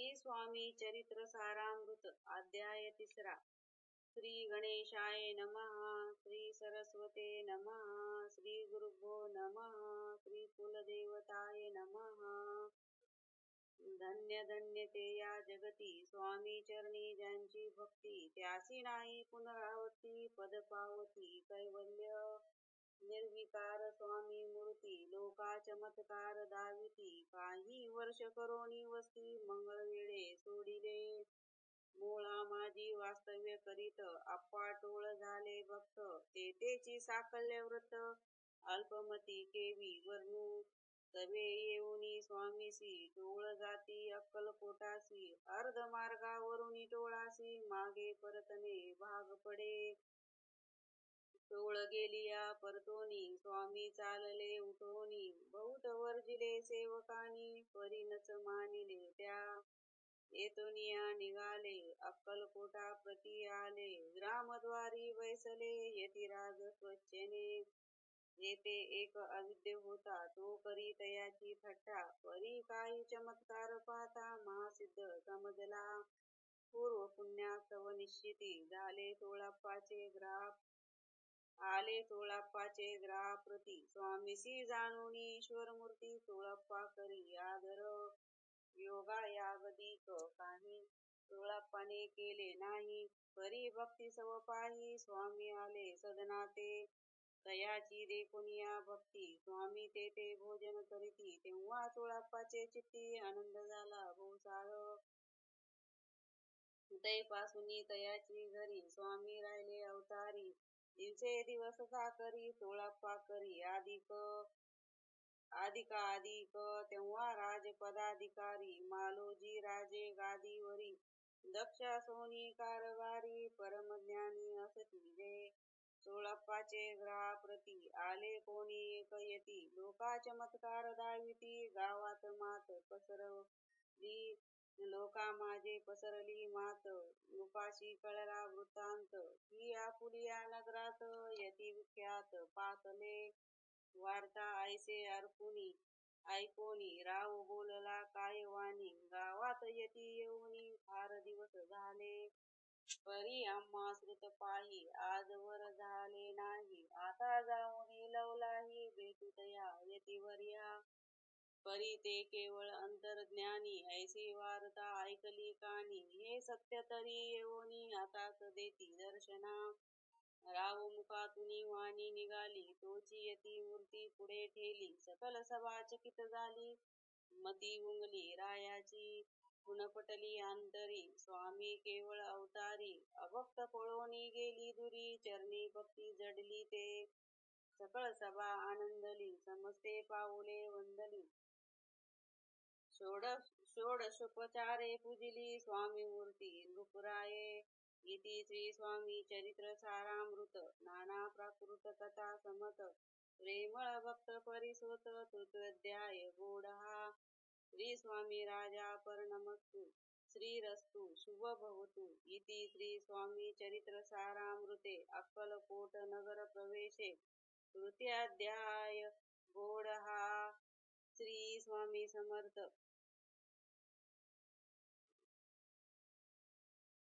स्वामी चरित्र सारामृत अध्याय 3 श्री गणेशाय नमः श्री सरस्वते नमः श्री गुरुभ्यो नमः श्री कुलदेवताय नमः धन्य धन्य ते या जगती स्वामी चरणी ज्यांची भक्ती त्यासी नाही पुनरावृत्ती पद पावती कैवल्य निर्विकार स्वामी मूर्ती लोका चमत्कार दाविती काही वर्ष करोनी वस्ती मंगळ वेळे सोडिले मूळा माझी वास्तव्य करीत आप्पा टोळ झाले भक्त तेथेची साकल्य व्रत अल्पमती केवी वर्णू तवे येऊनी स्वामीसी टोळ जाती अक्कलकोटासी अर्ध मार्गावरून टोळासी मागे परतणे भाग पडे टोळ गेलिया परतोनी स्वामी चालले उठोनी बहुत वर्जिले सेवकानी परीनच मानिले त्या येतोनिया निघाले अक्कलकोटा प्रती आले ग्रामद्वारी वैसले यतिराज स्वच्छने येथे एक अविद्य होता तो करी तयाची थट्टा परी काही चमत्कार पाहता महासिद्ध समजला पूर्व पुण्यास्तव निश्चिती झाले तोळाप्पाचे ग्राफ आले तोळाप्पाचे ग्राप्रती स्वामीसी जाणून ईश्वर मूर्ती तोळाप्पा करी आदर योगा यागदिक काही तोळाप्पाने केले नाही परी भक्ती सव पाही स्वामी आले सदनाते तयाची देखुनिया भक्ती स्वामी तेथे भोजन करीती तेव्हा तोळाप्पाचे चित्ती आनंद झाला बहुसार तैपासून तयाची घरी स्वामी राहिले अवतारी दिवसे दिवस करी तोळाप्पा करी अधिक तेव्हा राजपदाधिकारी मालोजी राजे गादीवरी दक्ष सोनी कारभारी परमज्ञानी असती जे तोळाप्पाचे ग्राप्रती आले कोणी एक यती लोका चमत्कार दाविती गावात मात पसरली लोका माझे पसरली मात उपाशी कळला वृत्तांत ही आपुलिया नगरात यती विख्यात पाकले वार्ता ऐसे ऐकोनी राव बोलला काय वाणी गावात यती येऊनी फार दिवस झाले परी आम्हा श्रुत पाही आजवर झाले नाही आता जाऊनी लवलाही भेटूतया यतीवर्या परी ते केवळ अंतर्ज्ञानी ऐसी वार्ता ऐकली कानी हे सत्य तरी येऊनी आताच देती दर्शना राव मुखातुनी वाणी निघाली तोची यती मूर्ती पुढे ठेली सकल सभा चकित झाली मती उंगली रायाची पुनपटली अंतरी स्वामी केवळ अवतारी अभक्त पळोनी गेली दुरी चरणी भक्ती जडली ते सकळ सभा आनंदली समस्ते पाऊले वंदली षोडशोपचारे पूजिली स्वामी मूर्ती नृपुराये इति श्री स्वामी चरित्र सारामृत नाना प्राकृत कथा समत प्रेमळ भक्त परिसोत तृतीयोध्याय गोडहा श्री स्वामी राजा नमस्तु श्रीरस्तु शुभ भवतु इति श्री स्वामी चरित्र सारामृते अक्कलकोट नगर प्रवेशे तृतीयाध्याय गोडहा श्री स्वामी समर्थ